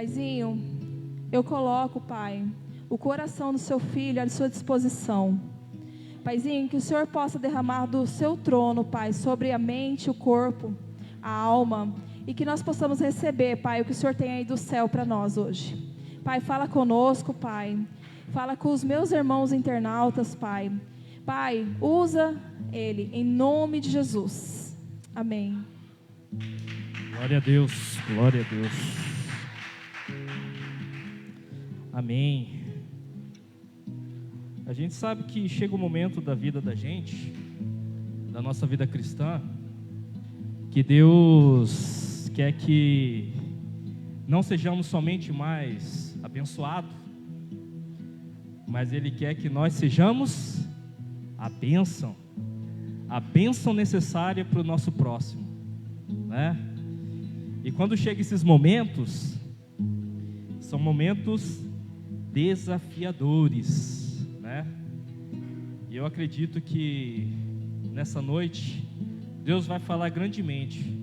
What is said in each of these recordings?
Paizinho, eu coloco, Pai, o coração do seu filho à sua disposição. Paizinho, que o Senhor possa derramar do seu trono, Pai, sobre a mente, o corpo, a alma, e que nós possamos receber, Pai, o que o Senhor tem aí do céu para nós hoje. Pai, fala conosco, Pai. Fala com os meus irmãos internautas, Pai. Pai, usa ele, em nome de Jesus. Amém. Glória a Deus, glória a Deus. Amém. A gente sabe que chega um momento da vida da gente, da nossa vida cristã, que Deus quer que não sejamos somente mais abençoados, mas Ele quer que nós sejamos a bênção necessária para o nosso próximo, né? E quando chegam esses momentos, são momentos desafiadores, né? E eu acredito que nessa noite Deus vai falar grandemente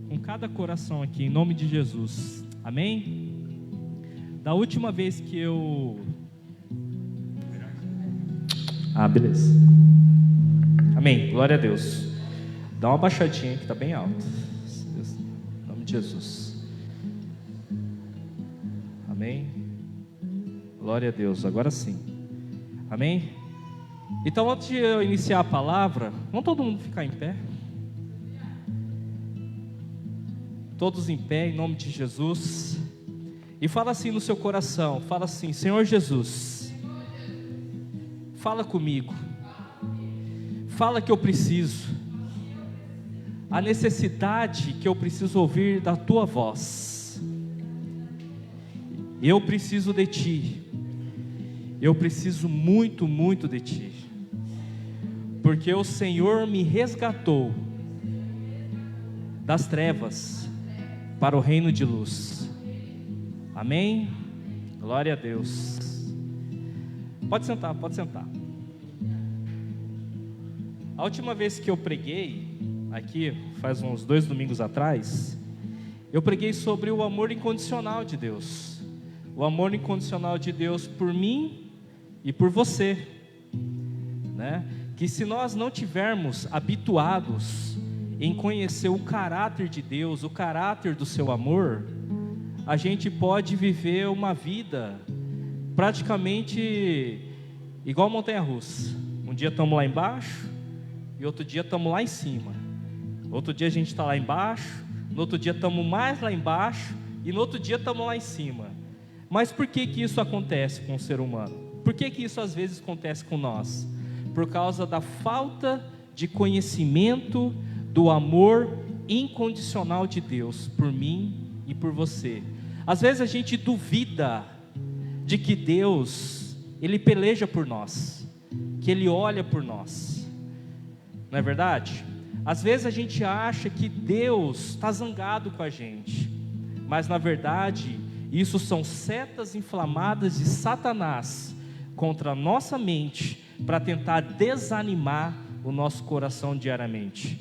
com cada coração aqui, em nome de Jesus. Amém? Da última vez que eu... beleza. Amém, glória a Deus. Dá uma baixadinha que está bem alto. Em nome de Jesus. Amém. Glória a Deus, agora sim. Amém. Então, antes de eu iniciar a palavra, vamos todo mundo ficar em pé? Todos em pé, em nome de Jesus. E fala assim no seu coração, fala assim: Senhor Jesus, fala comigo. Fala que eu preciso. A necessidade que eu preciso ouvir da tua voz. Eu preciso de ti. Eu preciso muito, muito de ti. Porque o Senhor me resgatou das trevas para o reino de luz. Amém? Glória a Deus. Pode sentar, pode sentar. A última vez que eu preguei aqui, faz uns 2 domingos atrás, eu preguei sobre o amor incondicional de Deus. O amor incondicional de Deus por mim e por você, né? Que se nós não tivermos habituados em conhecer o caráter de Deus, o caráter do seu amor, a gente pode viver uma vida praticamente igual montanha-russa. Um dia estamos lá embaixo e outro dia estamos lá em cima. Outro dia a gente está lá embaixo, no outro dia estamos mais lá embaixo e no outro dia estamos lá em cima. Mas por que que isso acontece com o ser humano? Por que que isso às vezes acontece com nós? Por causa da falta de conhecimento do amor incondicional de Deus por mim e por você. Às vezes a gente duvida de que Deus, Ele peleja por nós, que Ele olha por nós. Não é verdade? Às vezes a gente acha que Deus está zangado com a gente, mas na verdade isso são setas inflamadas de Satanás contra a nossa mente, para tentar desanimar o nosso coração diariamente.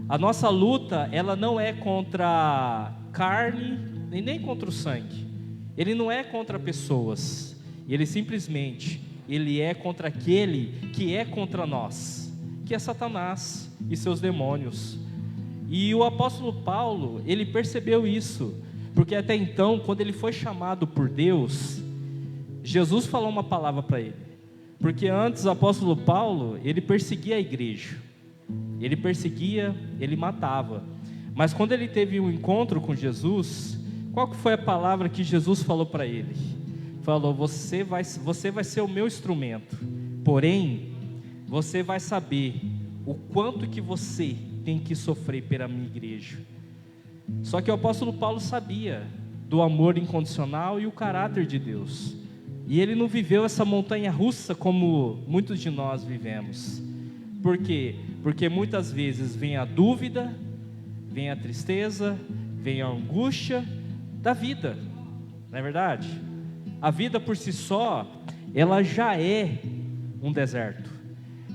A nossa luta, ela não é contra a carne, nem contra o sangue. Ele não é contra pessoas. Ele simplesmente, ele é contra aquele que é contra nós, que é Satanás e seus demônios. E o apóstolo Paulo, ele percebeu isso, porque até então, quando ele foi chamado por Deus, Jesus falou uma palavra para ele. Porque antes o apóstolo Paulo, ele perseguia a igreja, ele perseguia, ele matava. Mas quando ele teve um encontro com Jesus, qual que foi a palavra que Jesus falou para ele? Falou: você vai ser o meu instrumento, porém, você vai saber o quanto que você tem que sofrer pela minha igreja. Só que o apóstolo Paulo sabia do amor incondicional e o caráter de Deus. E ele não viveu essa montanha russa como muitos de nós vivemos. Por quê? Porque muitas vezes vem a dúvida, vem a tristeza, vem a angústia da vida. Não é verdade? A vida por si só, ela já é um deserto.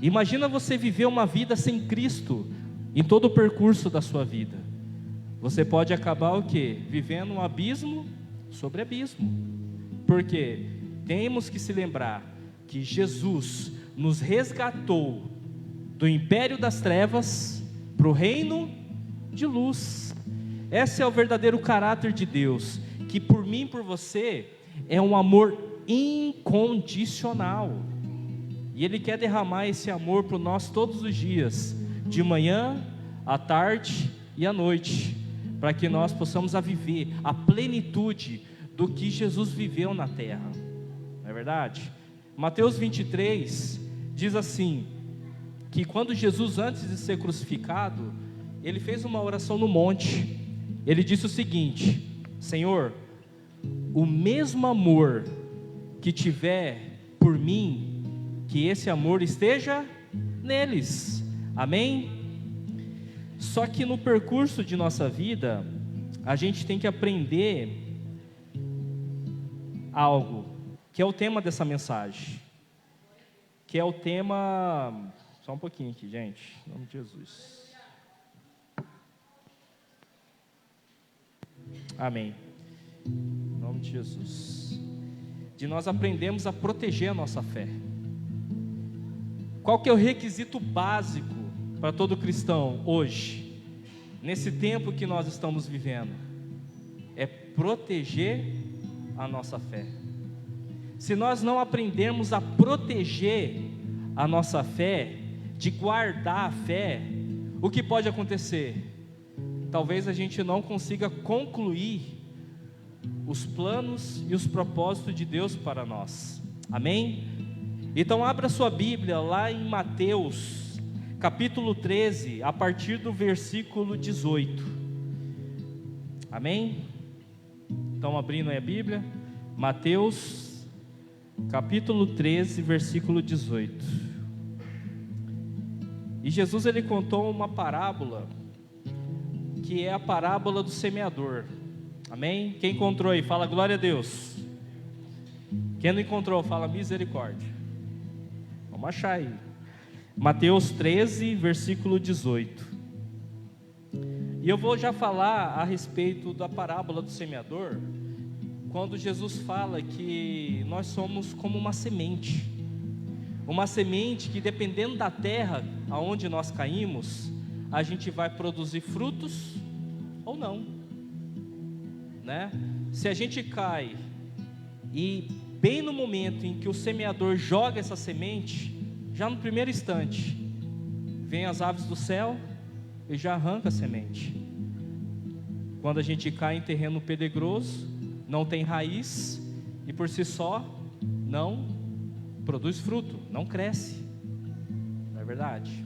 Imagina você viver uma vida sem Cristo em todo o percurso da sua vida. Você pode acabar o quê? Vivendo um abismo sobre abismo. Porque temos que se lembrar que Jesus nos resgatou do império das trevas para o reino de luz. Esse é o verdadeiro caráter de Deus, que por mim e por você é um amor incondicional. E Ele quer derramar esse amor por nós todos os dias, de manhã, à tarde e à noite, para que nós possamos viver a plenitude do que Jesus viveu na terra. Não é verdade? Mateus 23 diz assim, que quando Jesus, antes de ser crucificado, Ele fez uma oração no monte. Ele disse o seguinte: Senhor, o mesmo amor que tiver por mim, que esse amor esteja neles. Amém? Só que no percurso de nossa vida, a gente tem que aprender algo, que é o tema dessa mensagem, que é o tema... Só um pouquinho aqui, gente, em nome de Jesus. Amém. Em nome de Jesus. De nós aprendemos a proteger a nossa fé. Qual que é o requisito básico para todo cristão hoje, nesse tempo que nós estamos vivendo? É proteger a nossa fé. Se nós não aprendermos a proteger a nossa fé, de guardar a fé, o que pode acontecer? Talvez a gente não consiga concluir os planos e os propósitos de Deus para nós. Amém? Então abra sua Bíblia lá em Mateus, capítulo 13, a partir do versículo 18. Amém? Estão abrindo aí a Bíblia? Mateus, capítulo 13, versículo 18. E Jesus, ele contou uma parábola, que é a parábola do semeador. Amém? Quem encontrou aí, fala glória a Deus. Quem não encontrou, fala misericórdia. Vamos achar aí. Mateus 13, versículo 18. E eu vou já falar a respeito da parábola do semeador, quando Jesus fala que nós somos como uma semente que, dependendo da terra aonde nós caímos, a gente vai produzir frutos ou não, né? Se a gente cai e bem no momento em que o semeador joga essa semente, já no primeiro instante vem as aves do céu e já arranca a semente. Quando a gente cai em terreno pedregoso, não tem raiz e por si só não produz fruto, não cresce. Não é verdade?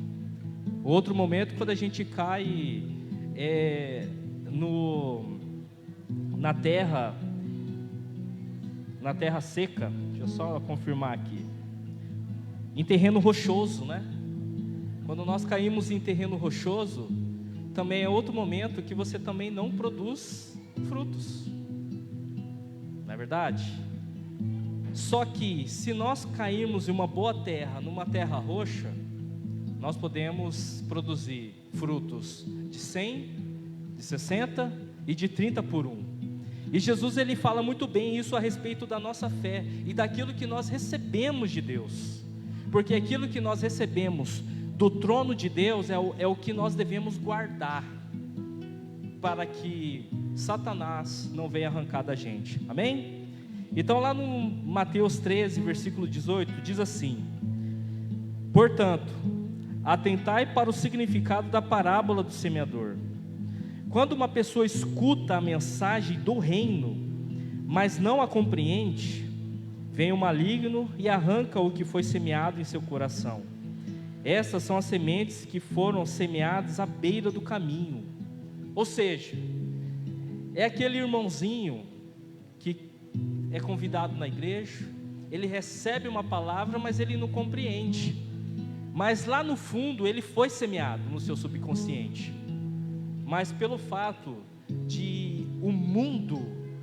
Outro momento, quando a gente cai na terra seca, deixa eu só confirmar aqui, em terreno rochoso, né? Quando nós caímos em terreno rochoso, também é outro momento que você também não produz frutos. Não é verdade? Só que se nós cairmos em uma boa terra, numa terra roxa, nós podemos produzir frutos de 100, de 60 e de 30 por 1. E Jesus, ele fala muito bem isso a respeito da nossa fé e daquilo que nós recebemos de Deus, porque aquilo que nós recebemos do trono de Deus é o que nós devemos guardar, para que Satanás não venha arrancar da gente. Amém? Então lá no Mateus 13, versículo 18, diz assim: portanto, atentai para o significado da parábola do semeador. Quando uma pessoa escuta a mensagem do reino, mas não a compreende, vem o maligno e arranca o que foi semeado em seu coração. Essas são as sementes que foram semeadas à beira do caminho. Ou seja, é aquele irmãozinho que é convidado na igreja, ele recebe uma palavra, mas ele não compreende. Mas lá no fundo ele foi semeado no seu subconsciente. Mas pelo fato de o mundo,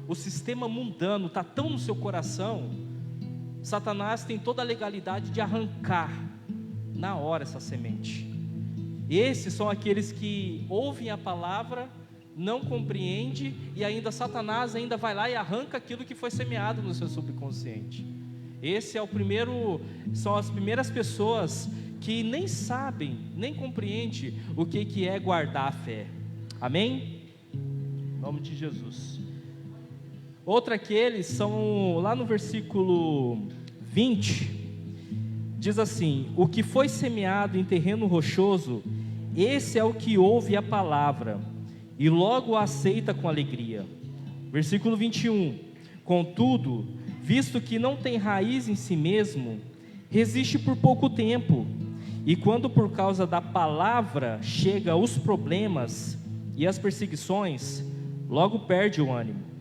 o sistema mundano está tão no seu coração, Satanás tem toda a legalidade de arrancar na hora essa semente. Esses são aqueles que ouvem a palavra, não compreende, e ainda Satanás ainda vai lá e arranca aquilo que foi semeado no seu subconsciente. São as primeiras pessoas que nem sabem, nem compreendem o que é guardar a fé. Amém? Em nome de Jesus. Outra que eles são, lá no versículo 20, diz assim: o que foi semeado em terreno rochoso, esse é o que ouve a palavra, e logo a aceita com alegria. Versículo 21, contudo, visto que não tem raiz em si mesmo, resiste por pouco tempo, e quando por causa da palavra chega os problemas e as perseguições, logo perde o ânimo.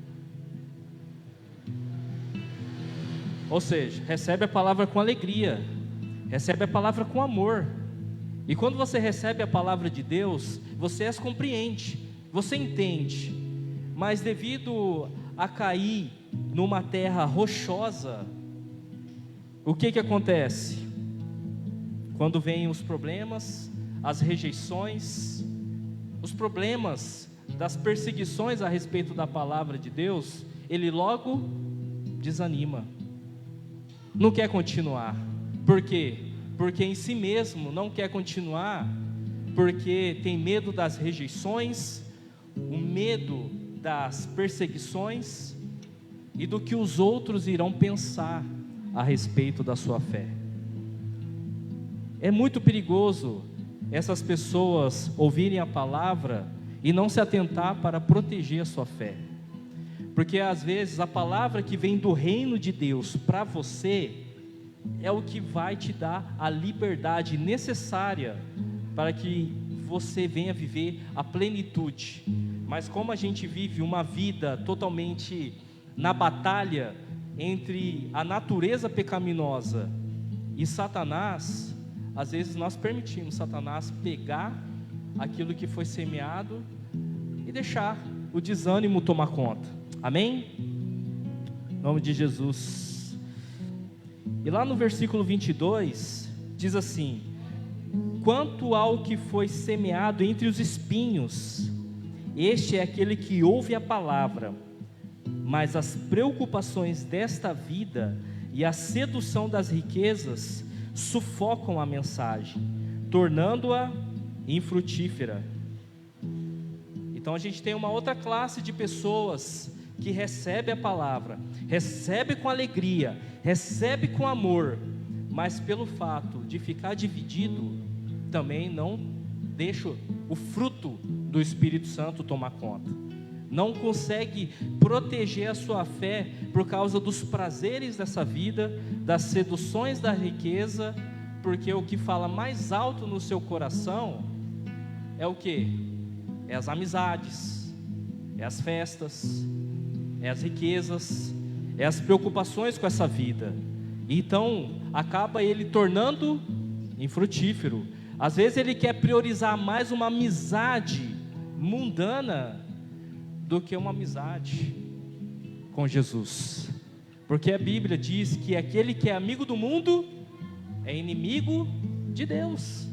Ou seja, recebe a palavra com alegria, recebe a palavra com amor. E quando você recebe a palavra de Deus, você as compreende, você entende. Mas devido a cair numa terra rochosa, o que acontece? Quando vêm os problemas, as rejeições, os problemas das perseguições a respeito da palavra de Deus, ele logo desanima, não quer continuar. Por quê? Porque em si mesmo não quer continuar, porque tem medo das rejeições, o medo das perseguições e do que os outros irão pensar a respeito da sua fé. É muito perigoso essas pessoas ouvirem a palavra e não se atentar para proteger a sua fé, porque às vezes a palavra que vem do reino de Deus para você é o que vai te dar a liberdade necessária para que você venha viver a plenitude. Mas como a gente vive uma vida totalmente na batalha entre a natureza pecaminosa e Satanás, às vezes nós permitimos Satanás pegar aquilo que foi semeado e deixar o desânimo tomar conta. Amém? Em nome de Jesus. E lá no versículo 22, diz assim: quanto ao que foi semeado entre os espinhos, este é aquele que ouve a palavra, mas as preocupações desta vida e a sedução das riquezas sufocam a mensagem, tornando-a infrutífera. Então a gente tem uma outra classe de pessoas que recebe a palavra, recebe com alegria, recebe com amor, mas pelo fato de ficar dividido, também não deixa o fruto do Espírito Santo tomar conta, não consegue proteger a sua fé por causa dos prazeres dessa vida, das seduções da riqueza, porque o que fala mais alto no seu coração é o que? É as amizades, é as festas, é as riquezas, é as preocupações com essa vida. Então acaba ele tornando infrutífero. Às vezes ele quer priorizar mais uma amizade mundana do que uma amizade com Jesus, porque a Bíblia diz que aquele que é amigo do mundo é inimigo de Deus,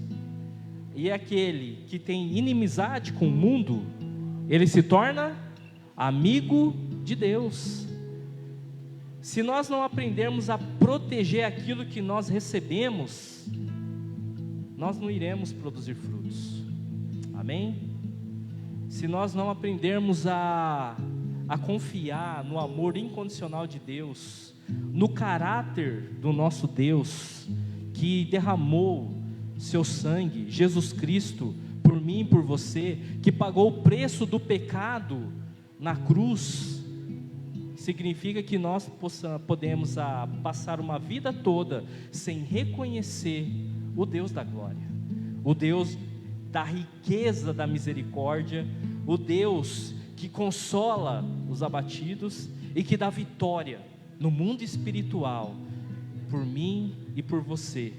e aquele que tem inimizade com o mundo, ele se torna amigo de Deus. Se nós não aprendermos a proteger aquilo que nós recebemos, nós não iremos produzir frutos. Amém? Se nós não aprendermos a confiar no amor incondicional de Deus, no caráter do nosso Deus, que derramou seu sangue, Jesus Cristo, por mim e por você, que pagou o preço do pecado na cruz, significa que nós podemos passar uma vida toda sem reconhecer o Deus da glória, o Deus da riqueza da misericórdia, o Deus que consola os abatidos e que dá vitória no mundo espiritual, por mim e por você.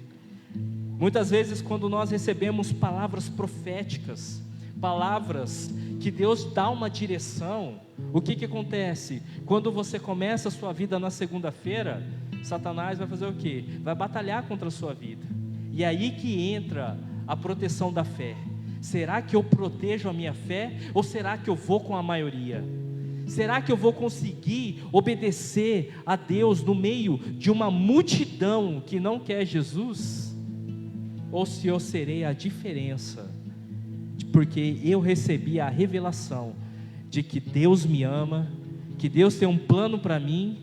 Muitas vezes quando nós recebemos palavras proféticas, palavras que Deus dá uma direção, o que acontece? Quando você começa a sua vida na segunda-feira, Satanás vai fazer o quê? Vai batalhar contra a sua vida, e aí que entra a proteção da fé. Será que eu protejo a minha fé ou será que eu vou com a maioria? Será que eu vou conseguir obedecer a Deus no meio de uma multidão que não quer Jesus? Ou se eu serei a diferença, porque eu recebi a revelação de que Deus me ama, que Deus tem um plano para mim,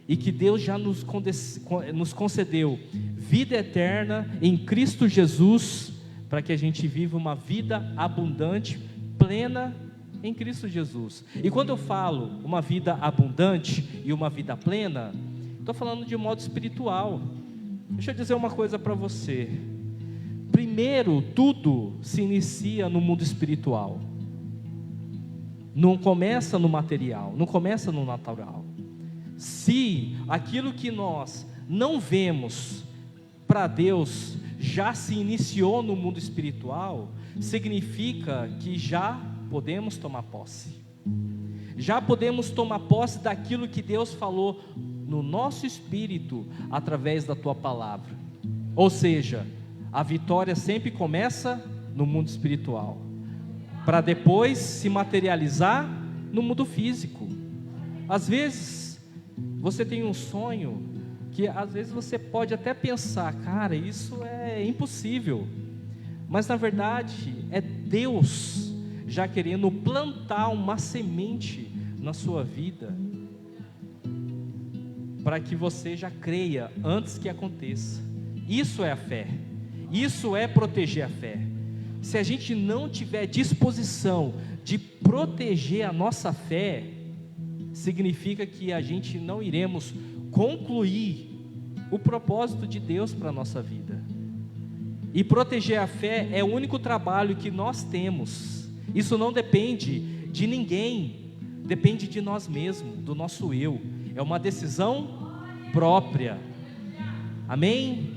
e que Deus já nos concedeu vida eterna em Cristo Jesus, para que a gente viva uma vida abundante, plena em Cristo Jesus. E quando eu falo uma vida abundante e uma vida plena, estou falando de modo espiritual. Deixa eu dizer uma coisa para você. Primeiro, tudo se inicia no mundo espiritual. Não começa no material, não começa no natural. Se aquilo que nós não vemos para Deus já se iniciou no mundo espiritual, significa que já podemos tomar posse. Já podemos tomar posse daquilo que Deus falou no nosso espírito através da tua palavra. Ou seja, a vitória sempre começa no mundo espiritual, para depois se materializar no mundo físico. Às vezes você tem um sonho que às vezes você pode até pensar, cara, isso é impossível, mas na verdade é Deus já querendo plantar uma semente na sua vida, para que você já creia antes que aconteça. Isso é a fé, isso é proteger a fé. Se a gente não tiver disposição de proteger a nossa fé, significa que a gente não iremos concluir o propósito de Deus para a nossa vida. E proteger a fé é o único trabalho que nós temos. Isso não depende de ninguém, depende de nós mesmos, do nosso eu. É uma decisão própria. Amém?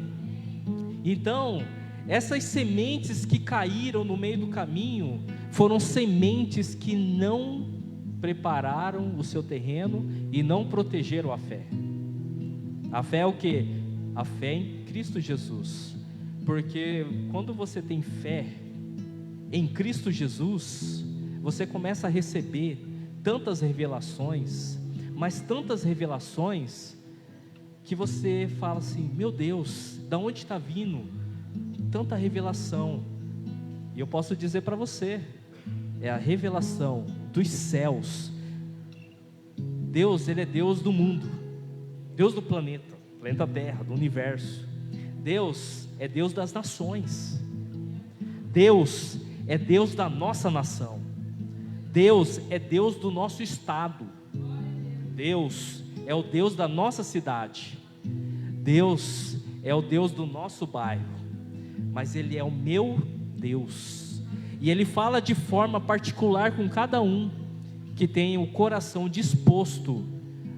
Então, essas sementes que caíram no meio do caminho foram sementes que não prepararam o seu terreno e não protegeram a fé. A fé é o quê? A fé em Cristo Jesus. Porque quando você tem fé em Cristo Jesus, você começa a receber tantas revelações, mas tantas revelações, que você fala assim, meu Deus, da onde está vindo tanta revelação? E eu posso dizer para você, é a revelação dos céus. Deus, Ele é Deus do mundo, Deus do planeta Terra, do universo. Deus é Deus das nações. Deus é Deus da nossa nação. Deus é Deus do nosso estado. Deus é o Deus da nossa cidade. Deus é o Deus do nosso bairro. Mas Ele é o meu Deus. E Ele fala de forma particular com cada um que tem o coração disposto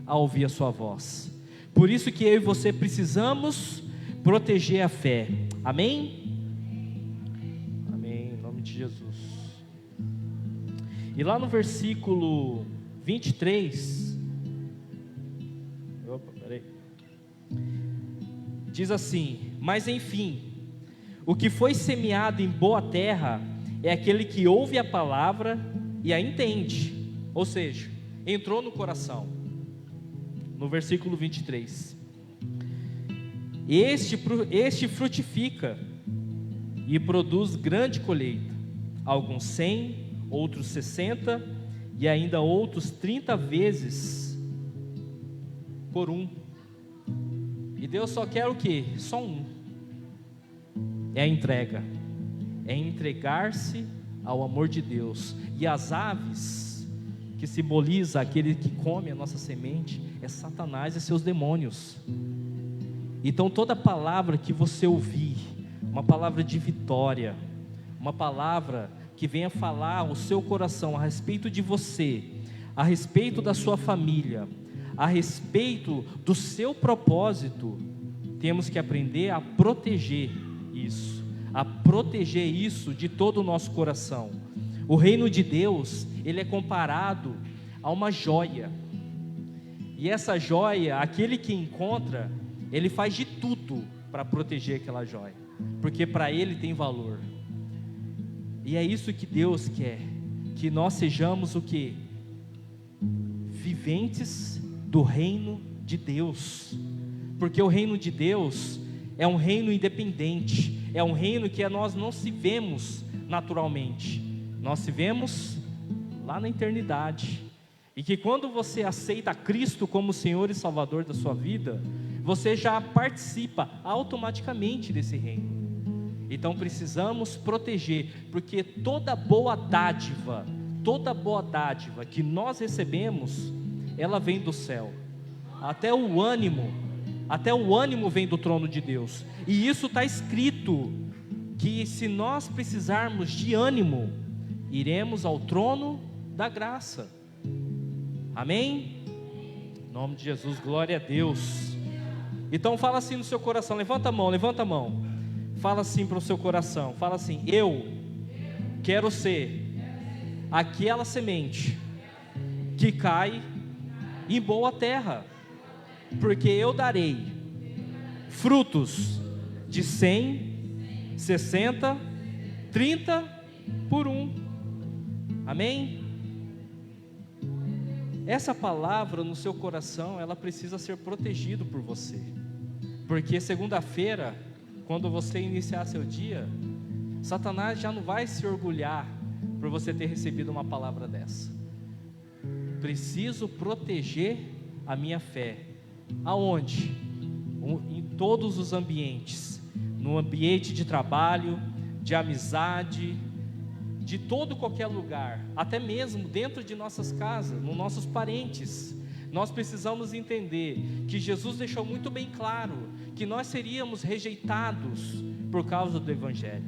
a ouvir a sua voz. Por isso que eu e você precisamos proteger a fé. Amém? Amém, em nome de Jesus. E lá no versículo 23, diz assim: mas enfim, o que foi semeado em boa terra é aquele que ouve a palavra e a entende, ou seja, entrou no coração. No versículo 23, este frutifica e produz grande colheita, alguns 100, outros 60 e ainda outros 30 vezes por um. E Deus só quer o quê? Só um. É a entrega, é entregar-se ao amor de Deus. E as aves, que simboliza aquele que come a nossa semente, é Satanás e seus demônios. Então toda palavra que você ouvir, uma palavra de vitória, uma palavra que venha falar ao seu coração a respeito de você, a respeito da sua família, a respeito do seu propósito, temos que aprender a proteger isso de todo o nosso coração. O reino de Deus, ele é comparado a uma joia, e essa joia, aquele que encontra, ele faz de tudo para proteger aquela joia, porque para ele tem valor. E é isso que Deus quer, que nós sejamos o quê? Viventes do reino de Deus, porque o reino de Deus é um reino independente, é um reino que nós não se vemos naturalmente, nós se vemos lá na eternidade, e que quando você aceita Cristo como Senhor e Salvador da sua vida, você já participa automaticamente desse reino. Então precisamos proteger, porque toda boa dádiva que nós recebemos, ela vem do céu. Até o ânimo vem do trono de Deus. E isso está escrito, que se nós precisarmos de ânimo, iremos ao trono da graça. Amém? Em nome de Jesus, glória a Deus. Então fala assim no seu coração, levanta a mão. Fala assim para o seu coração, fala assim: eu quero ser aquela semente que cai em boa terra, porque eu darei frutos de 100, 60, 30 por 1. Amém? Essa palavra no seu coração, ela precisa ser protegida por você, porque segunda-feira, quando você iniciar seu dia, Satanás já não vai se orgulhar por você ter recebido uma palavra dessa. Preciso proteger a minha fé. Aonde? Em todos os ambientes, no ambiente de trabalho, de amizade, de todo qualquer lugar, até mesmo dentro de nossas casas, nos nossos parentes. Nós precisamos entender que Jesus deixou muito bem claro que nós seríamos rejeitados por causa do Evangelho,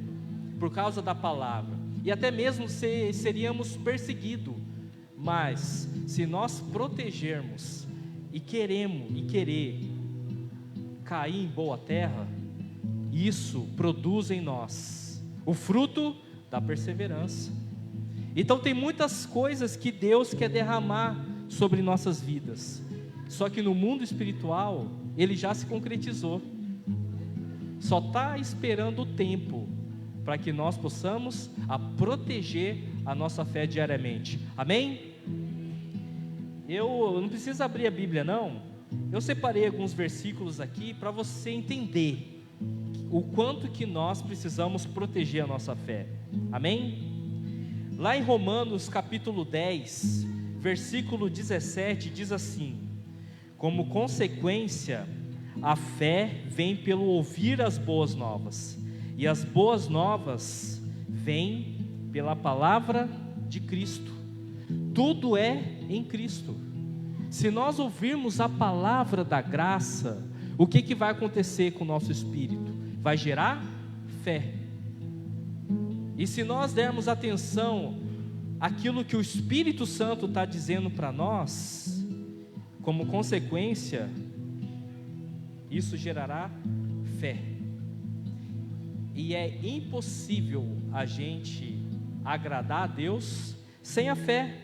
por causa da palavra, e até mesmo seríamos perseguidos. Mas se nós protegermos e querer cair em boa terra, isso produz em nós o fruto da perseverança. Então tem muitas coisas que Deus quer derramar sobre nossas vidas, só que no mundo espiritual ele já se concretizou, só está esperando o tempo para que nós possamos proteger a nossa fé diariamente. Amém? Eu não preciso abrir a Bíblia não, eu separei alguns versículos aqui para você entender o quanto que nós precisamos proteger a nossa fé. Amém? Lá em Romanos capítulo 10, versículo 17, diz assim: como consequência, a fé vem pelo ouvir as boas novas, e as boas novas vêm pela palavra de Cristo. Tudo é em Cristo. Se nós ouvirmos a palavra da graça, o que vai acontecer com o nosso espírito? Vai gerar fé. E se nós dermos atenção àquilo que o Espírito Santo está dizendo para nós, como consequência, isso gerará fé. E é impossível a gente agradar a Deus sem a fé.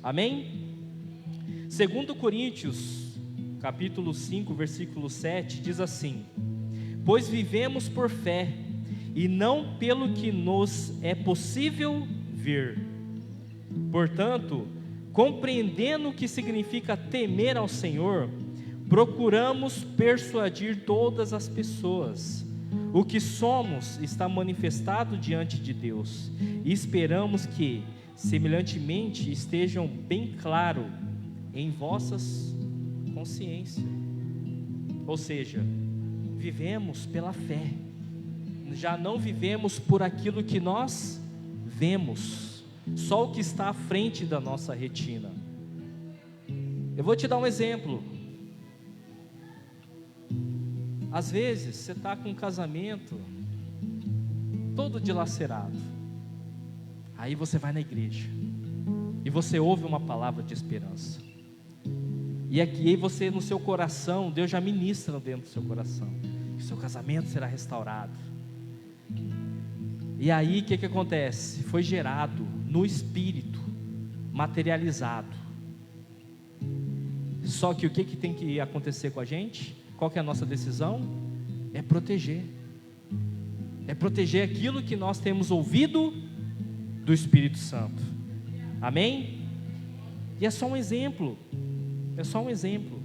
Amém? 2 Coríntios, capítulo 5, versículo 7, diz assim: pois vivemos por fé, e não pelo que nos é possível ver. Portanto, compreendendo o que significa temer ao Senhor, procuramos persuadir todas as pessoas. O que somos está manifestado diante de Deus, e esperamos que, semelhantemente, estejam bem claro em vossas consciências. Ou seja, vivemos pela fé, já não vivemos por aquilo que nós vemos, só o que está à frente da nossa retina. Eu vou te dar um exemplo. Às vezes você está com um casamento todo dilacerado, aí você vai na igreja e você ouve uma palavra de esperança, e aqui você, no seu coração, Deus já ministra dentro do seu coração que o seu casamento será restaurado. E aí o que acontece? Foi gerado no espírito, materializado. Só que o que tem que acontecer com a gente? Qual que é a nossa decisão? É proteger aquilo que nós temos ouvido do Espírito Santo. Amém? E é só um exemplo. É só um exemplo.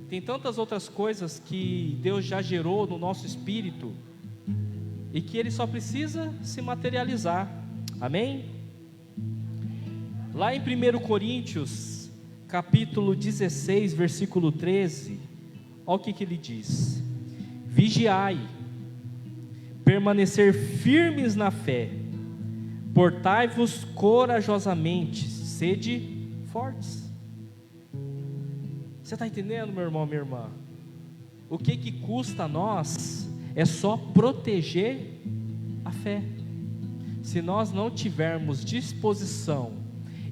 Tem tantas outras coisas que Deus já gerou no nosso espírito e que Ele só precisa se materializar. Amém? Lá em 1 Coríntios, capítulo 16, versículo 13, olha o que ele diz: vigiai, permanecer firmes na fé, portai-vos corajosamente, sede fortes. Você está entendendo, meu irmão, minha irmã? O que custa a nós é só proteger a fé. Se nós não tivermos disposição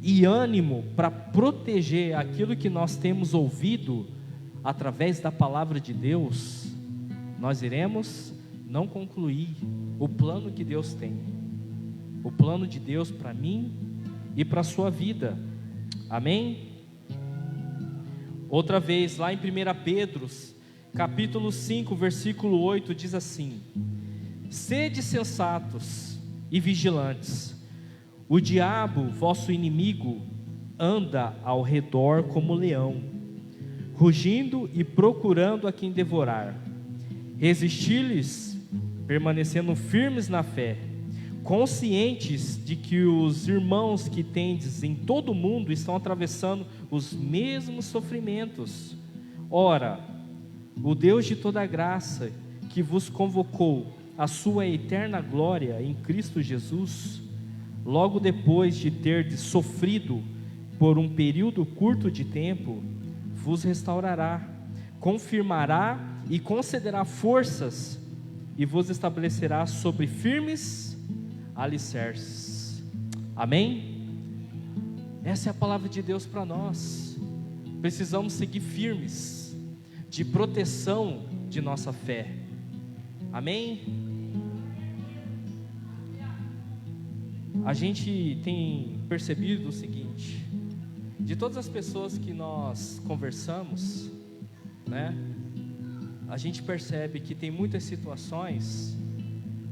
e ânimo para proteger aquilo que nós temos ouvido através da palavra de Deus, nós iremos não concluir o plano que Deus tem, o plano de Deus para mim e para a sua vida. Amém? Outra vez, lá em 1 Pedro, capítulo 5, versículo 8, diz assim: sede sensatos e vigilantes, o diabo, vosso inimigo, anda ao redor como leão, rugindo e procurando a quem devorar. Resisti-lhes, permanecendo firmes na fé, conscientes de que os irmãos que tendes em todo o mundo estão atravessando os mesmos sofrimentos. Ora, o Deus de toda graça, que vos convocou à sua eterna glória em Cristo Jesus, logo depois de terdes sofrido por um período curto de tempo, vos restaurará, confirmará e concederá forças, e vos estabelecerá sobre firmes alicerces. Amém? Essa é a palavra de Deus para nós. Precisamos seguir firmes, de proteção de nossa fé. Amém? A gente tem percebido o seguinte: de todas as pessoas que nós conversamos, né, a gente percebe que tem muitas situações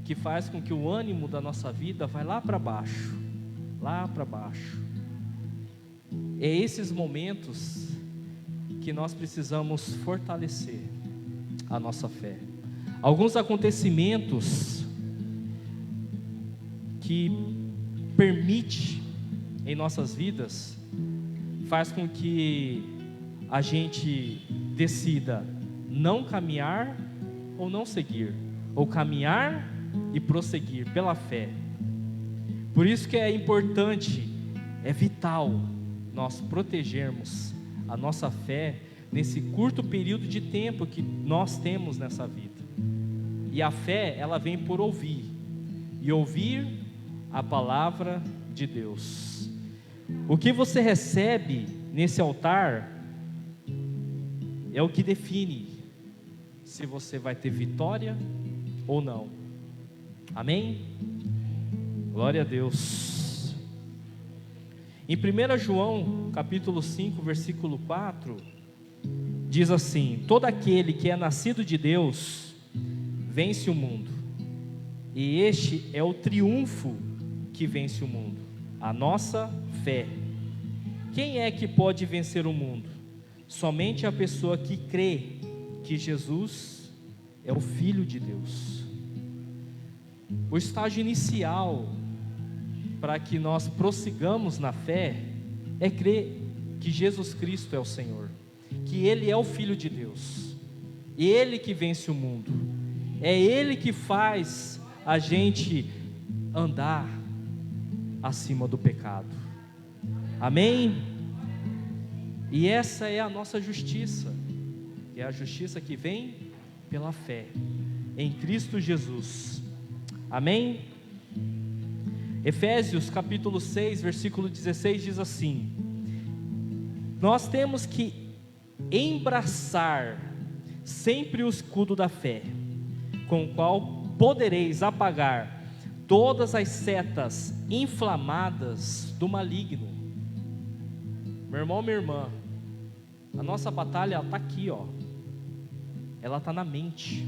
que faz com que o ânimo da nossa vida vai lá para baixo, lá para baixo. É esses momentos que nós precisamos fortalecer a nossa fé. Alguns acontecimentos que permite em nossas vidas faz com que a gente decida não caminhar ou não seguir, ou caminhar e prosseguir pela fé. Por isso que é importante, é vital nós protegermos a nossa fé nesse curto período de tempo que nós temos nessa vida. E a fé, ela vem por ouvir, e ouvir a palavra de Deus. O que você recebe nesse altar é o que define se você vai ter vitória ou não. Amém? Glória a Deus. Em 1 João, capítulo 5, versículo 4, diz assim: todo aquele que é nascido de Deus vence o mundo, e este é o triunfo que vence o mundo, a nossa fé. Quem é que pode vencer o mundo? Somente a pessoa que crê que Jesus é o Filho de Deus. O estágio inicial para que nós prossigamos na fé é crer que Jesus Cristo é o Senhor, que Ele é o Filho de Deus, Ele que vence o mundo, é Ele que faz a gente andar acima do pecado. Amém? E essa é a nossa justiça, é a justiça que vem pela fé em Cristo Jesus. Amém? Efésios capítulo 6, versículo 16 diz assim: nós temos que embraçar sempre o escudo da fé, com o qual podereis apagar todas as setas inflamadas do maligno. Meu irmão, minha irmã, a nossa batalha está aqui, ó. Ela está na mente.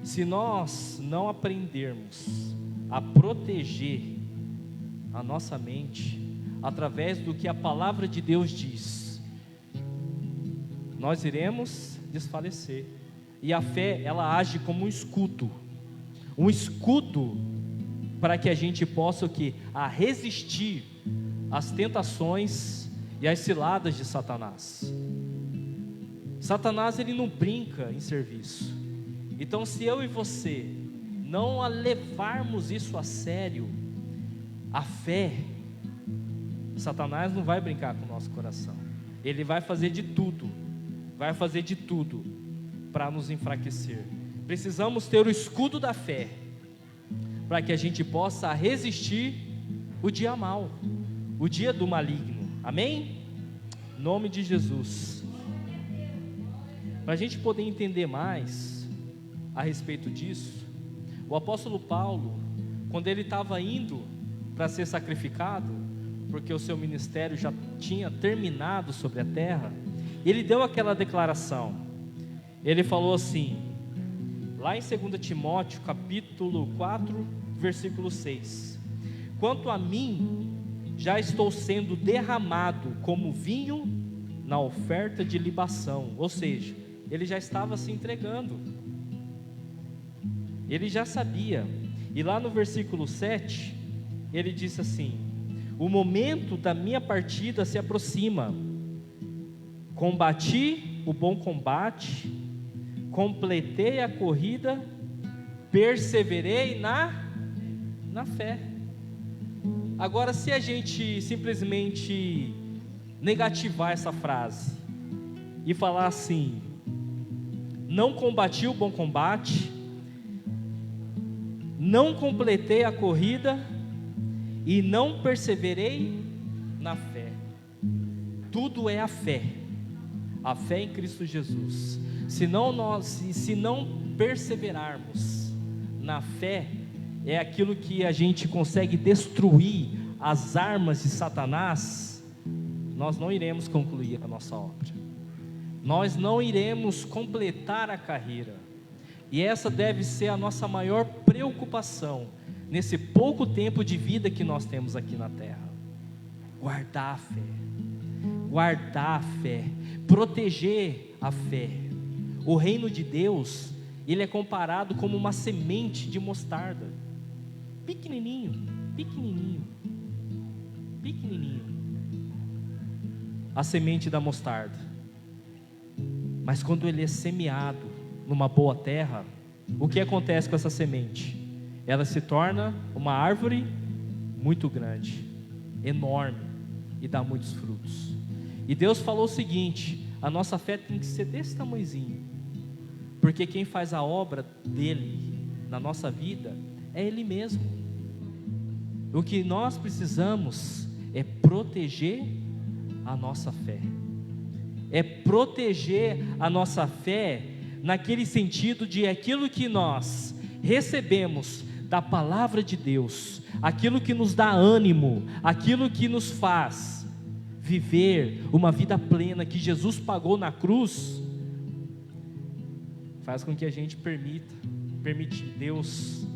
Se nós não aprendermos a proteger a nossa mente através do que a palavra de Deus diz, nós iremos desfalecer. E a fé, ela age como um escudo para que a gente possa o quê? A resistir às tentações e às ciladas de Satanás. Satanás, ele não brinca em serviço. Então, se eu e você não levarmos isso a sério, a fé, Satanás não vai brincar com o nosso coração. Ele vai fazer de tudo para nos enfraquecer. Precisamos ter o escudo da fé, para que a gente possa resistir o dia mau, o dia do maligno. Amém? Em nome de Jesus. Para a gente poder entender mais a respeito disso, o apóstolo Paulo, quando ele estava indo para ser sacrificado, porque o seu ministério já tinha terminado sobre a terra, ele deu aquela declaração. Ele falou assim, lá em 2 Timóteo, capítulo 4, versículo 6: quanto a mim, já estou sendo derramado como vinho na oferta de libação. Ou seja, ele já estava se entregando, ele já sabia. E lá no versículo 7, ele disse assim: o momento da minha partida se aproxima, combati o bom combate, completei a corrida, perseverei na fé. Agora, se a gente simplesmente negativar essa frase e falar assim: não combati o bom combate, não completei a corrida e não perseverei na fé. Tudo é a fé em Cristo Jesus. Se não perseverarmos na fé, é aquilo que a gente consegue destruir as armas de Satanás, nós não iremos concluir a nossa obra, nós não iremos completar a carreira. E essa deve ser a nossa maior preocupação nesse pouco tempo de vida que nós temos aqui na terra. Guardar a fé, proteger a fé. O reino de Deus, ele é comparado como uma semente de mostarda, pequenininho, a semente da mostarda. Mas quando ele é semeado numa boa terra, o que acontece com essa semente? Ela se torna uma árvore muito grande, enorme, e dá muitos frutos. E Deus falou o seguinte: a nossa fé tem que ser desse tamanhozinho, porque quem faz a obra dele na nossa vida é Ele mesmo. O que nós precisamos é proteger a nossa fé, naquele sentido de aquilo que nós recebemos da palavra de Deus, aquilo que nos dá ânimo, aquilo que nos faz viver uma vida plena que Jesus pagou na cruz, faz com que a gente permite Deus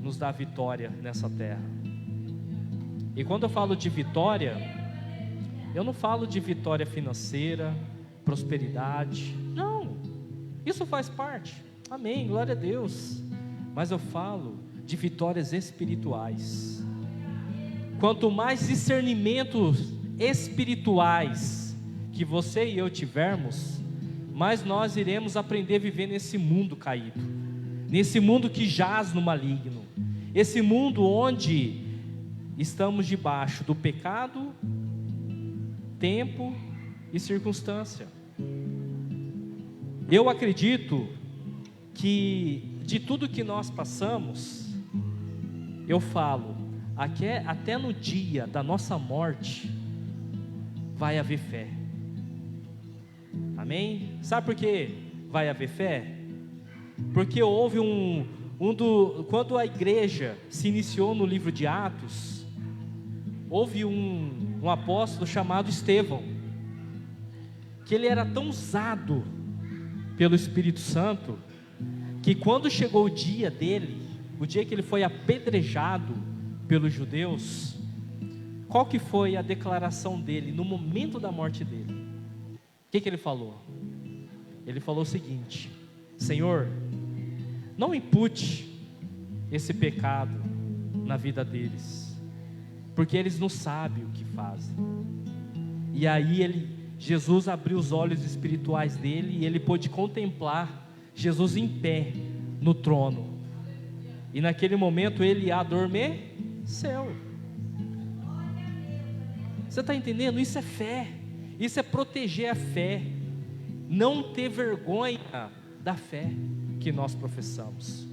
nos dar vitória nessa terra. E quando eu falo de vitória, eu não falo de vitória financeira, prosperidade, não, isso faz parte, amém, glória a Deus. Mas eu falo de vitórias espirituais. Quanto mais discernimentos espirituais que você e eu tivermos, mais nós iremos aprender a viver nesse mundo caído, nesse mundo que jaz no maligno, esse mundo onde estamos debaixo do pecado, tempo e circunstância. Eu acredito que de tudo que nós passamos, eu falo, até no dia da nossa morte, vai haver fé. Amém? Sabe por que vai haver fé? Porque houve quando a igreja se iniciou no livro de Atos, houve um apóstolo chamado Estevão, que ele era tão usado pelo Espírito Santo, que quando chegou o dia dele, o dia que ele foi apedrejado pelos judeus, qual que foi a declaração dele no momento da morte dele? O que ele falou? Ele falou o seguinte: Senhor, não impute esse pecado na vida deles, porque eles não sabem o que fazem. E aí Jesus abriu os olhos espirituais dele e ele pôde contemplar Jesus em pé no trono. E naquele momento ele adormeceu. Você está entendendo? Isso é fé. Isso é proteger a fé. Não ter vergonha da fé que nós professamos.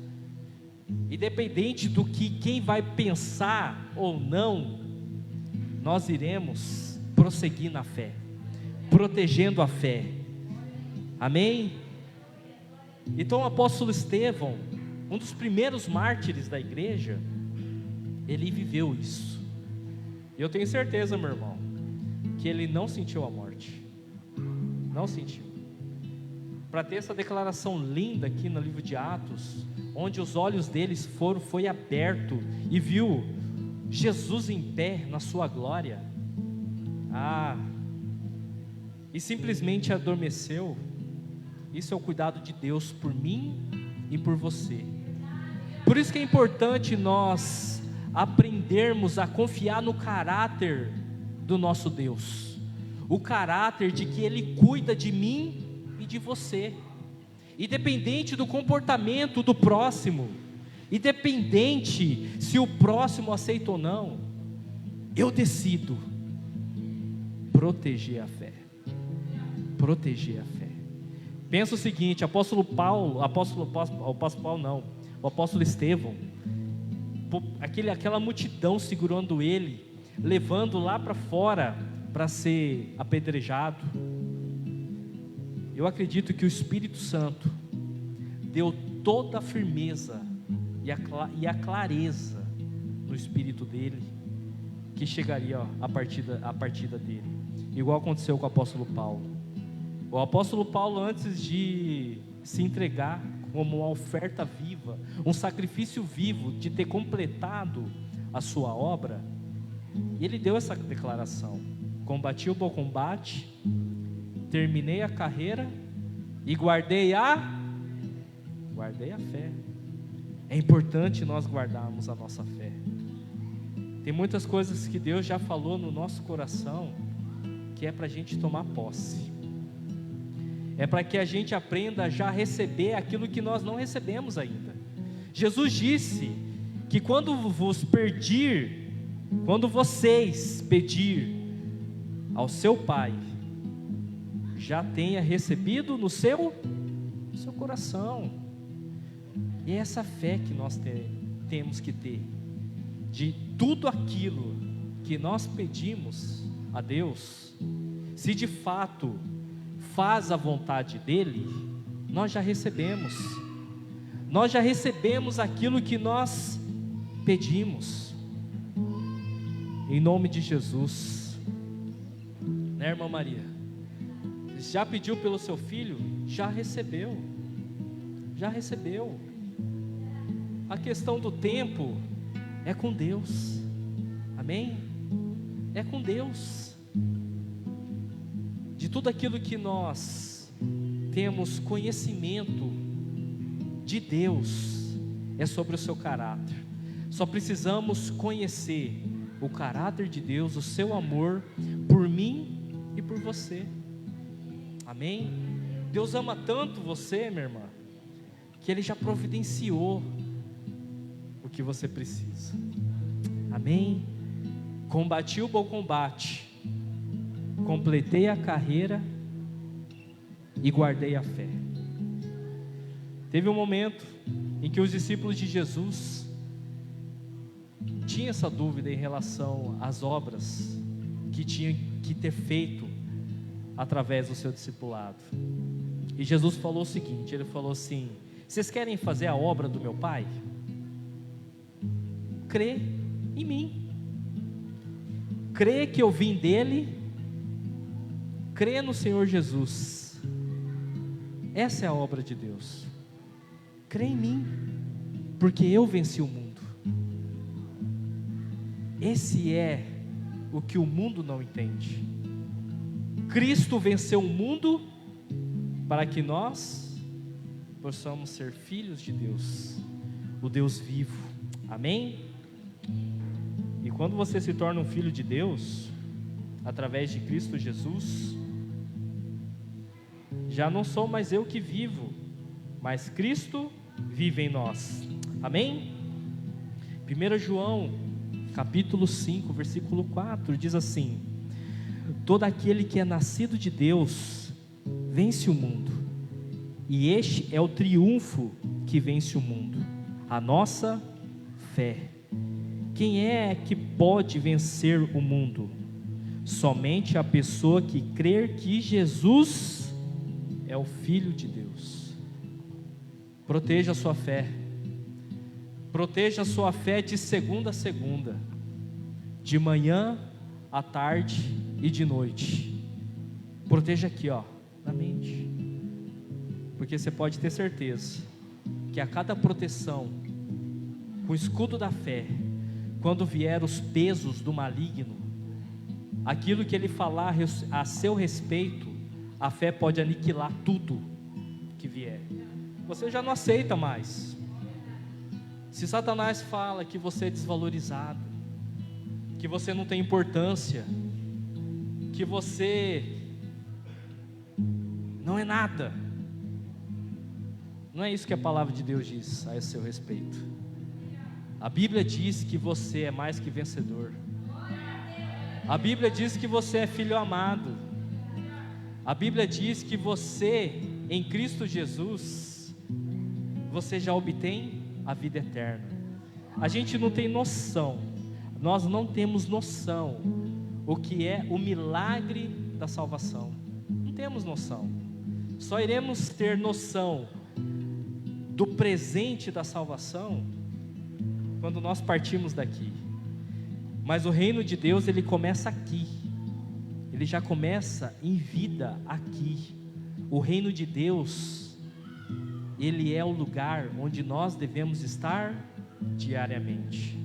Independente do que quem vai pensar ou não, nós iremos prosseguir na fé, protegendo a fé. Amém? Então o apóstolo Estevão, um dos primeiros mártires da igreja, ele viveu isso. E eu tenho certeza, meu irmão, que ele não sentiu a morte. Não sentiu. Para ter essa declaração linda aqui no livro de Atos, onde os olhos deles foi aberto e viu Jesus em pé na sua glória. E simplesmente adormeceu. Isso é o cuidado de Deus por mim e por você. Por isso que é importante nós aprendermos a confiar no caráter do nosso Deus, o caráter de que Ele cuida de mim e de você, independente do comportamento do próximo, independente se o próximo aceita ou não, eu decido proteger a fé. Proteger a fé. Pensa o seguinte: o apóstolo Estevão, aquela multidão segurando ele, levando lá para fora para ser apedrejado. Eu acredito que o Espírito Santo deu toda a firmeza e a clareza no espírito dele, que chegaria a partida dele, igual aconteceu com o apóstolo Paulo. O apóstolo Paulo, antes de se entregar como uma oferta viva, um sacrifício vivo, de ter completado a sua obra, ele deu essa declaração: combati o bom combate, terminei a carreira e guardei a fé. É importante nós guardarmos a nossa fé. Tem muitas coisas que Deus já falou no nosso coração, que é para a gente tomar posse. É para que a gente aprenda a já receber aquilo que nós não recebemos ainda. Jesus disse que quando vocês pedir ao seu Pai, já tenha recebido no seu coração. E é essa fé que nós temos que ter, de tudo aquilo que nós pedimos a Deus, se de fato faz a vontade dEle, nós já recebemos aquilo que nós pedimos, em nome de Jesus, né, irmã Maria? Já pediu pelo seu filho? Já recebeu. A questão do tempo é com Deus, amém? É com Deus. De tudo aquilo que nós temos conhecimento de Deus, é sobre o seu caráter. Só precisamos conhecer o caráter de Deus, o seu amor por mim e por você, amém? Deus ama tanto você, minha irmã, que Ele já providenciou o que você precisa, amém? Combati o bom combate, completei a carreira e guardei a fé. Teve um momento em que os discípulos de Jesus tinham essa dúvida em relação às obras que tinham que ter feito através do seu discipulado. E Jesus falou o seguinte, Ele falou assim: vocês querem fazer a obra do meu Pai? Crê em mim, crê que eu vim dEle, crê no Senhor Jesus. Essa é a obra de Deus. Crê em mim, porque eu venci o mundo. Esse é o que o mundo não entende. Cristo venceu o mundo para que nós possamos ser filhos de Deus, o Deus vivo. Amém? E quando você se torna um filho de Deus, através de Cristo Jesus, já não sou mais eu que vivo, mas Cristo vive em nós. Amém? 1 João, capítulo 5, versículo 4, diz assim: todo aquele que é nascido de Deus vence o mundo, e este é o triunfo que vence o mundo, a nossa fé. Quem é que pode vencer o mundo? Somente a pessoa que crer que Jesus é o Filho de Deus. Proteja a sua fé. Proteja a sua fé de segunda a segunda, de manhã à tarde e de noite. Proteja aqui, na mente. Porque você pode ter certeza que a cada proteção, com o escudo da fé, quando vier os pesos do maligno, aquilo que ele falar a seu respeito, a fé pode aniquilar tudo que vier. Você já não aceita mais. Se Satanás fala que você é desvalorizado, que você não tem importância, que você não é nada, não é isso que a palavra de Deus diz a seu respeito. A Bíblia diz que você é mais que vencedor. A Bíblia diz que você é filho amado. A Bíblia diz que você, em Cristo Jesus, você já obtém a vida eterna. A gente não tem noção, nós não temos noção o que é o milagre da salvação. Não temos noção. Só iremos ter noção do presente da salvação quando nós partirmos daqui. Mas o reino de Deus, ele começa aqui. Ele já começa em vida aqui. O reino de Deus, ele é o lugar onde nós devemos estar diariamente.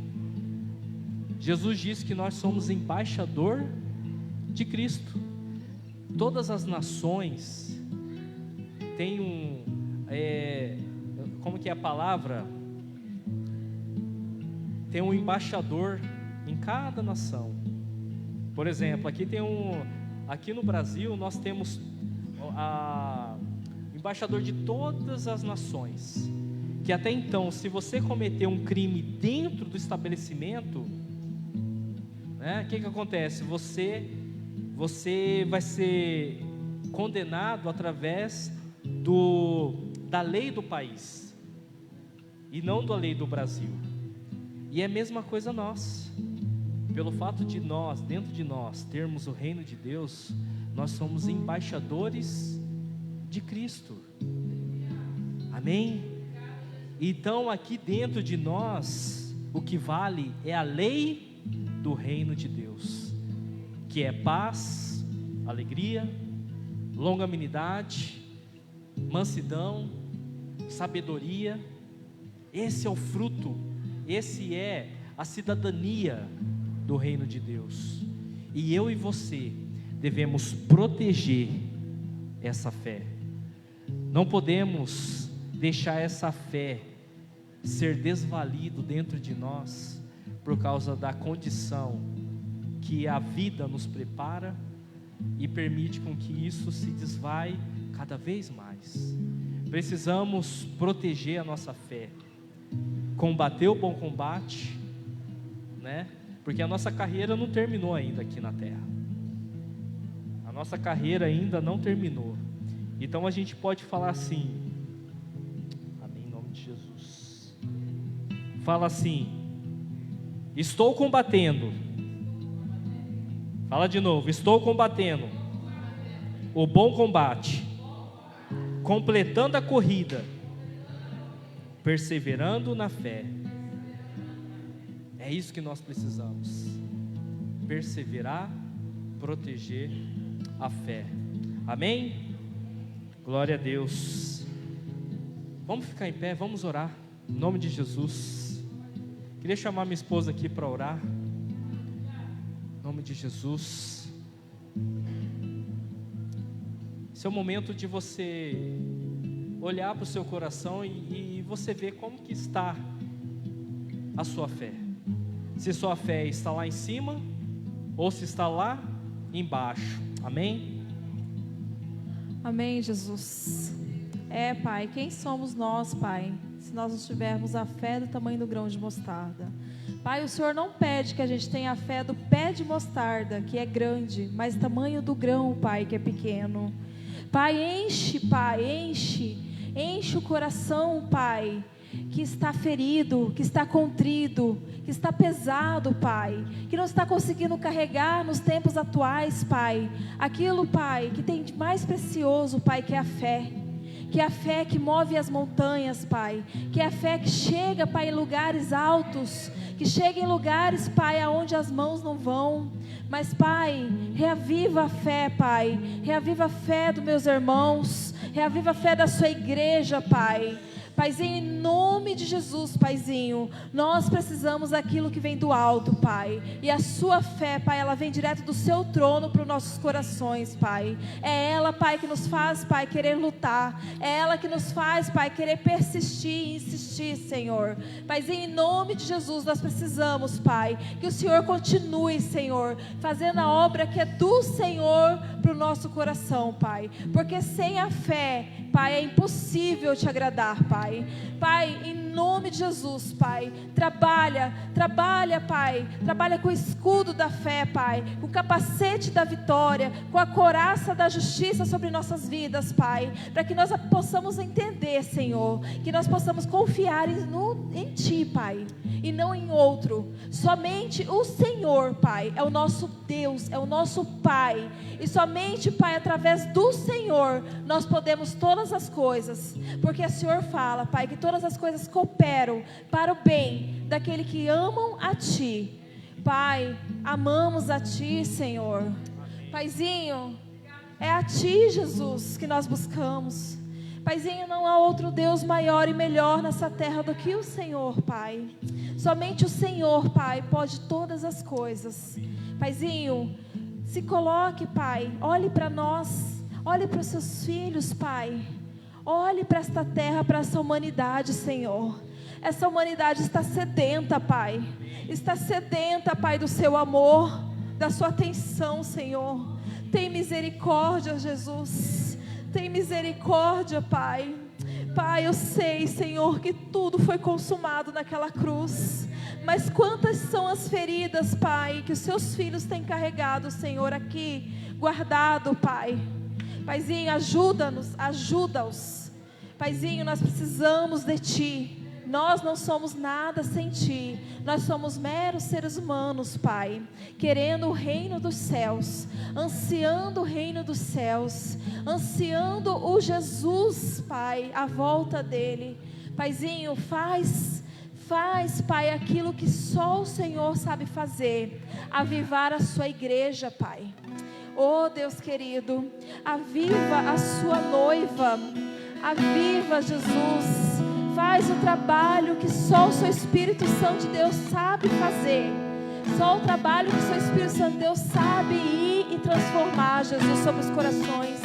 Jesus disse que nós somos embaixador de Cristo. Todas as nações têm como que é a palavra? Tem um embaixador em cada nação. Por exemplo, aqui no Brasil nós temos o embaixador de todas as nações, que até então, se você cometer um crime dentro do estabelecimento, o que acontece? Você vai ser condenado através da lei do país, e não da lei do Brasil. E é a mesma coisa nós. Pelo fato de nós, dentro de nós, termos o reino de Deus, nós somos embaixadores de Cristo. Amém? Então aqui dentro de nós, o que vale é a lei do reino de Deus, que é paz, alegria, longanimidade, mansidão, sabedoria. Esse é o fruto, esse é a cidadania do reino de Deus. E eu e você devemos proteger essa fé. Não podemos deixar essa fé ser desvalido dentro de nós por causa da condição que a vida nos prepara e permite com que isso se desvai cada vez mais. Precisamos proteger a nossa fé, combater o bom combate, porque a nossa carreira não terminou ainda aqui na terra. A nossa carreira ainda não terminou. Então a gente pode falar assim, amém, em nome de Jesus. Fala assim: estou combatendo. Fala de novo: estou combatendo o bom combate, completando a corrida, perseverando na fé. É isso que nós precisamos: perseverar, proteger a fé. Amém? Glória a Deus. Vamos ficar em pé, vamos orar em nome de Jesus. Queria chamar minha esposa aqui para orar. Em nome de Jesus. Esse é o momento de você olhar para o seu coração e você ver como que está a sua fé. Se sua fé está lá em cima ou se está lá embaixo. Amém? Amém, Jesus. Pai, quem somos nós, Pai, se nós não tivermos a fé do tamanho do grão de mostarda? Pai, o Senhor não pede que a gente tenha a fé do pé de mostarda, que é grande, mas tamanho do grão, Pai, que é pequeno. Pai, enche o coração, Pai, que está ferido, que está contrido, que está pesado, Pai, que não está conseguindo carregar nos tempos atuais, Pai, aquilo, Pai, que tem de mais precioso, Pai, que é a fé. Que é a fé que move as montanhas, Pai. Que é a fé que chega, Pai, em lugares altos. Que chega em lugares, Pai, aonde as mãos não vão. Mas, Pai, reaviva a fé, Pai. Reaviva a fé dos meus irmãos. Reaviva a fé da sua igreja, Pai. Paizinho, em nome de Jesus, Paizinho, nós precisamos daquilo que vem do alto, Pai, e a sua fé, Pai, ela vem direto do seu trono para os nossos corações, Pai. É ela, Pai, que nos faz, Pai, querer lutar. É ela que nos faz, Pai, querer persistir e insistir, Senhor. Paizinho, em nome de Jesus, nós precisamos, Pai, que o Senhor continue, Senhor, fazendo a obra que é do Senhor para o nosso coração, Pai, porque sem a fé, Pai, é impossível te agradar, Pai. Pai, em nome de Jesus, Pai, trabalha, Pai, trabalha com o escudo da fé, Pai, com o capacete da vitória, com a couraça da justiça sobre nossas vidas, Pai, para que nós possamos entender, Senhor, que nós possamos confiar em Ti, Pai, e não em outro. Somente o Senhor, Pai, é o nosso Deus, é o nosso Pai, e somente, Pai, através do Senhor, nós podemos todas as coisas, porque o Senhor fala, Pai, que todas as coisas cooperam para o bem daquele que amam a Ti. Pai, amamos a Ti, Senhor. Paizinho, é a Ti, Jesus, que nós buscamos. Paizinho, não há outro Deus maior e melhor nessa terra do que o Senhor, Pai. Somente o Senhor, Pai, pode todas as coisas. Paizinho, se coloque, Pai, olhe para nós, olhe para os seus filhos, Pai. Olhe para esta terra, para essa humanidade, Senhor. Essa humanidade está sedenta, Pai. Está sedenta, Pai, do seu amor, da sua atenção, Senhor. Tem misericórdia, Jesus. Tem misericórdia, Pai. Pai, eu sei, Senhor, que tudo foi consumado naquela cruz. Mas quantas são as feridas, Pai, que os seus filhos têm carregado, Senhor, aqui, guardado, Pai. Paizinho, ajuda-nos, ajuda-os. Paizinho, nós precisamos de Ti. Nós não somos nada sem Ti. Nós somos meros seres humanos, Pai, querendo o reino dos céus, ansiando o reino dos céus, ansiando o Jesus, Pai, a volta dEle. Paizinho, faz, Pai, aquilo que só o Senhor sabe fazer, avivar a sua igreja, Pai. Oh Deus querido, aviva a sua noiva, aviva, Jesus, faz o trabalho que só o seu Espírito Santo de Deus sabe fazer, só o trabalho que o seu Espírito Santo de Deus sabe ir e transformar, Jesus, sobre os corações.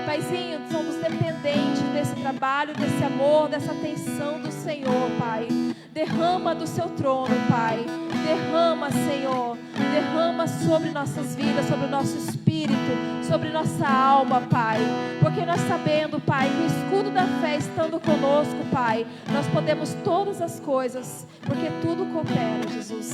Paizinho, somos dependentes desse trabalho, desse amor, dessa atenção do Senhor, Pai. Derrama do seu trono, Pai. Derrama, Senhor. Derrama sobre nossas vidas, sobre o nosso espírito, sobre nossa alma, Pai. Porque nós sabemos, Pai, que o escudo da fé estando conosco, Pai, nós podemos todas as coisas, porque tudo coopera, Jesus.